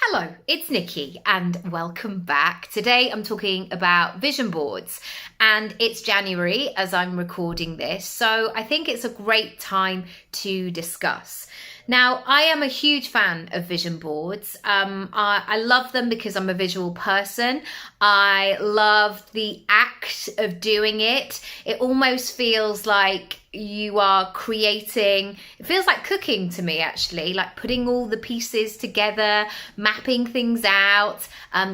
Hello, it's Nikki and welcome back. Today I'm talking about vision boards and it's January as I'm recording this, so I think it's a great time to discuss. Now, I am a huge fan of vision boards. I love them because I'm a visual person. I love the act of doing it. It almost feels like you are creating, it feels like cooking to me actually, like putting all the pieces together, mapping things out,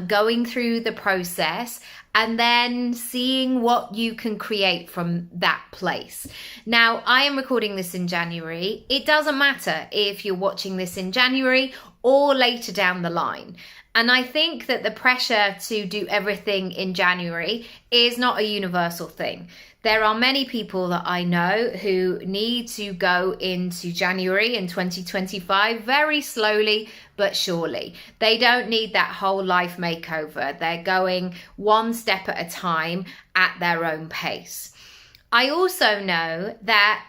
going through the process, and then seeing what you can create from that place. Now, I am recording this in January. It doesn't matter if you're watching this in January or later down the line. And I think that the pressure to do everything in January is not a universal thing. There are many people that I know who need to go into January in 2025 very slowly but surely. They don't need that whole life makeover. They're going one step at a time at their own pace. I also know that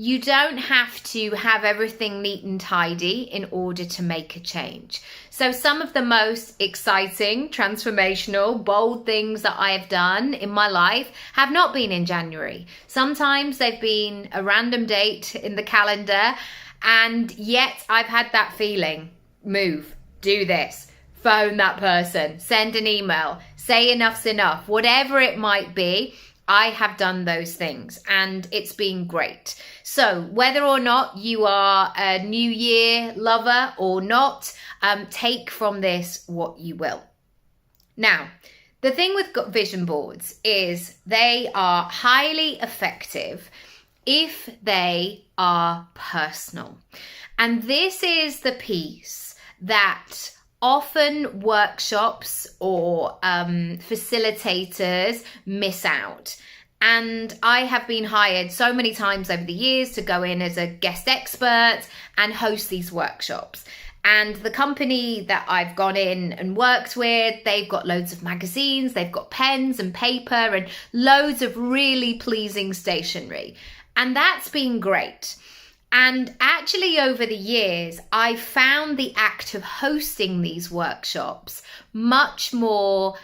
you don't have to have everything neat and tidy in order to make a change. So some of the most exciting, transformational, bold things that I have done in my life have not been in January. Sometimes they've been a random date in the calendar, and yet I've had that feeling. Move, do this, phone that person, send an email, say enough's enough, whatever it might be. I have done those things and it's been great. So whether or not you are a New Year lover or not, take from this what you will. Now, the thing with vision boards is they are highly effective if they are personal. And this is the piece that often workshops or facilitators miss out. And I have been hired so many times over the years to go in as a guest expert and host these workshops. And the company that I've gone in and worked with, they've got loads of magazines, they've got pens and paper and loads of really pleasing stationery. And that's been great. And actually over the years, I found the act of hosting these workshops much more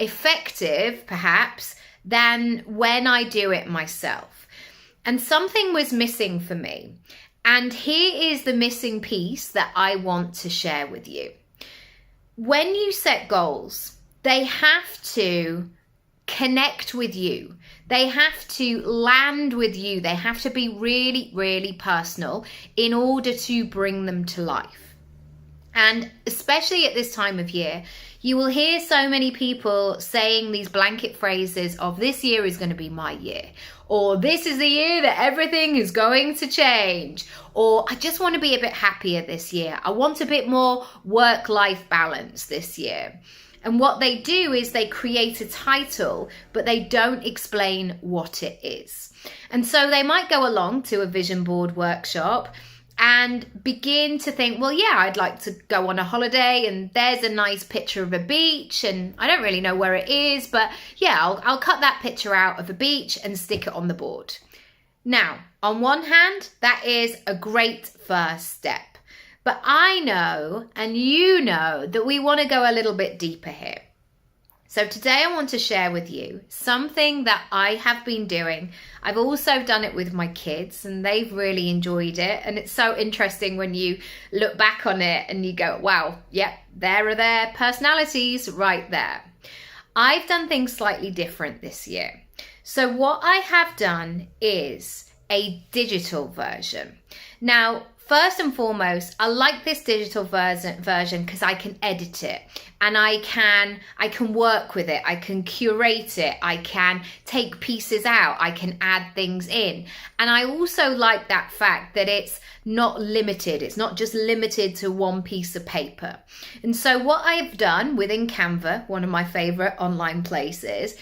effective, perhaps, than when I do it myself. And something was missing for me. And here is the missing piece that I want to share with you. When you set goals, they have to connect with you. They have to land with you. They have to be really, really personal in order to bring them to life. And especially at this time of year, you will hear so many people saying these blanket phrases of this year is going to be my year, or this is the year that everything is going to change, or I just want to be a bit happier this year. I want a bit more work-life balance this year. And what they do is they create a title, but they don't explain what it is. And so they might go along to a vision board workshop and begin to think, well, yeah, I'd like to go on a holiday and there's a nice picture of a beach and I don't really know where it is, but yeah, I'll cut that picture out of a beach and stick it on the board. Now, on one hand, that is a great first step. But I know, and you know, that we want to go a little bit deeper here. So today I want to share with you something that I have been doing. I've also done it with my kids and they've really enjoyed it. And it's so interesting when you look back on it and you go, wow, yep, there are their personalities right there. I've done things slightly different this year. So what I have done is a digital version. Now, first and foremost, I like this digital version because I can edit it and I can work with it. I can curate it. I can take pieces out. I can add things in. And I also like that fact that it's not limited. It's not just limited to one piece of paper. And so what I've done within Canva, one of my favorite online places,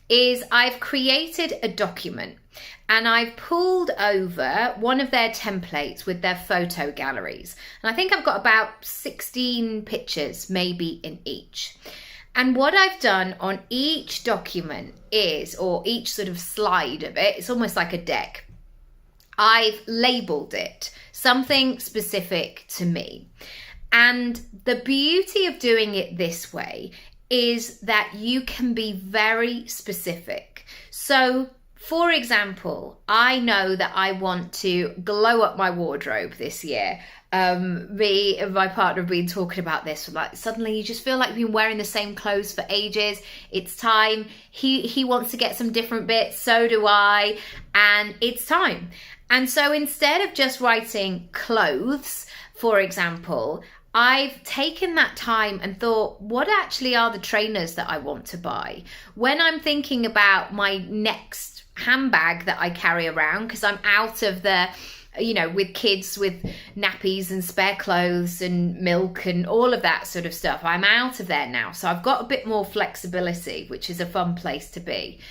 is I've created a document and I've pulled over one of their templates with their photo galleries. And I think I've got about 16 pictures maybe in each. And what I've done on each document is, or each sort of slide of it, it's almost like a deck. I've labeled it something specific to me. And the beauty of doing it this way is that you can be very specific. So, for example, I know that I want to glow up my wardrobe this year. Me and my partner have been talking about this. Like, suddenly you just feel like you've been wearing the same clothes for ages. It's time. He wants to get some different bits. So do I. And it's time. And so instead of just writing clothes, for example, I've taken that time and thought, what actually are the trainers that I want to buy? When I'm thinking about my next handbag that I carry around, because I'm out of the, with kids with nappies and spare clothes and milk and all of that sort of stuff, I'm out of there now. So I've got a bit more flexibility, which is a fun place to be.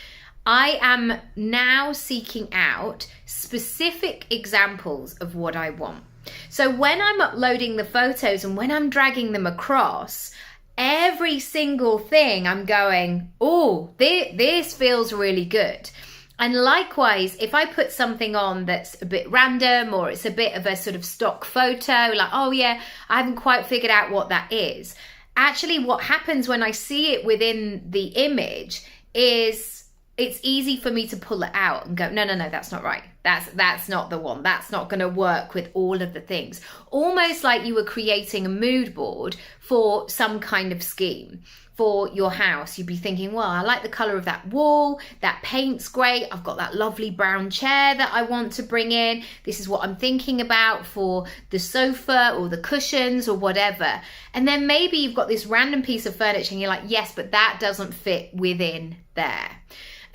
I am now seeking out specific examples of what I want. So when I'm uploading the photos and when I'm dragging them across, every single thing I'm going, oh, this feels really good. And likewise, if I put something on that's a bit random or it's a bit of a sort of stock photo, like, oh yeah, I haven't quite figured out what that is. Actually, what happens when I see it within the image is it's easy for me to pull it out and go, no, that's not right. That's not the one. That's not going to work with all of the things. Almost like you were creating a mood board for some kind of scheme for your house. You'd be thinking, well, I like the color of that wall. That paint's great. I've got that lovely brown chair that I want to bring in. This is what I'm thinking about for the sofa or the cushions or whatever. And then maybe you've got this random piece of furniture and you're like, yes, but that doesn't fit within there.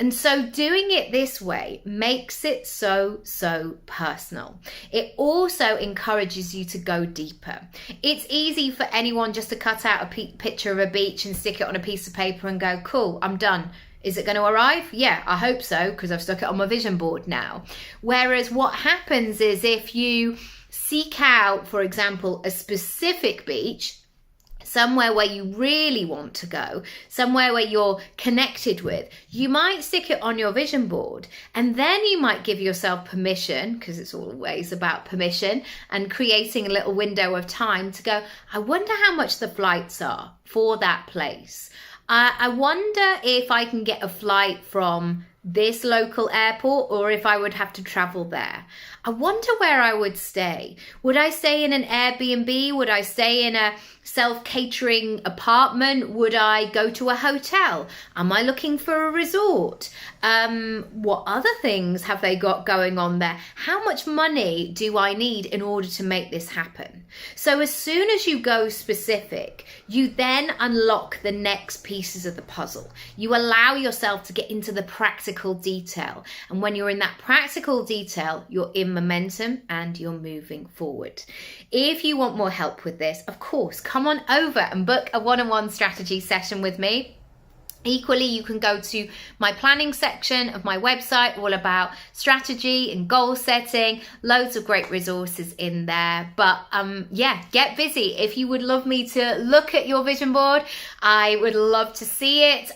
And so doing it this way makes it so personal. It also encourages you to go deeper. It's easy for anyone just to cut out a picture of a beach and stick it on a piece of paper and go, cool, I'm done. Is it going to arrive? Yeah, I hope so, because I've stuck it on my vision board now. Whereas what happens is if you seek out, for example, a specific beach, somewhere where you really want to go, somewhere where you're connected with, you might stick it on your vision board, and then you might give yourself permission, because it's always about permission and creating a little window of time to go, I wonder how much the flights are for that place. I wonder if I can get a flight from this local airport or if I would have to travel there. I wonder where I would stay. Would I stay in an Airbnb? Would I stay in a self-catering apartment? Would I go to a hotel? Am I looking for a resort? What other things have they got going on there? How much money do I need in order to make this happen? So as soon as you go specific, you then unlock the next pieces of the puzzle. You allow yourself to get into the practical detail. And when you're in that practical detail, you're in momentum and you're moving forward. If you want more help with this, of course, come on over and book a one-on-one strategy session with me. Equally, you can go to my planning section of my website, all about strategy and goal setting, loads of great resources in there. But yeah, get busy. If you would love me to look at your vision board, I would love to see it.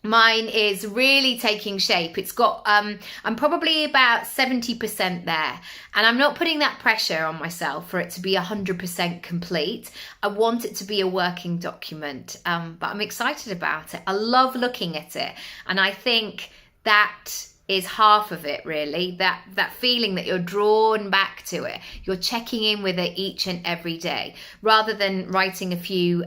Mine is really taking shape. It's got, I'm probably about 70% there. And I'm not putting that pressure on myself for it to be 100% complete. I want it to be a working document, but I'm excited about it. I love looking at it. And I think that is half of it, really, that feeling that you're drawn back to it. You're checking in with it each and every day, rather than writing a few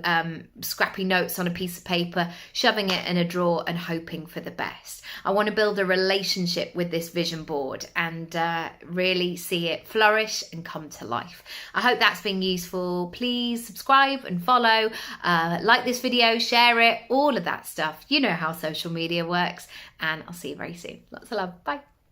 scrappy notes on a piece of paper, shoving it in a drawer and hoping for the best. I want to build a relationship with this vision board and really see it flourish and come to life. I hope that's been useful. Please subscribe and follow, like this video, share it, all of that stuff. You know how social media works, and I'll see you very soon. Lots of love. Bye.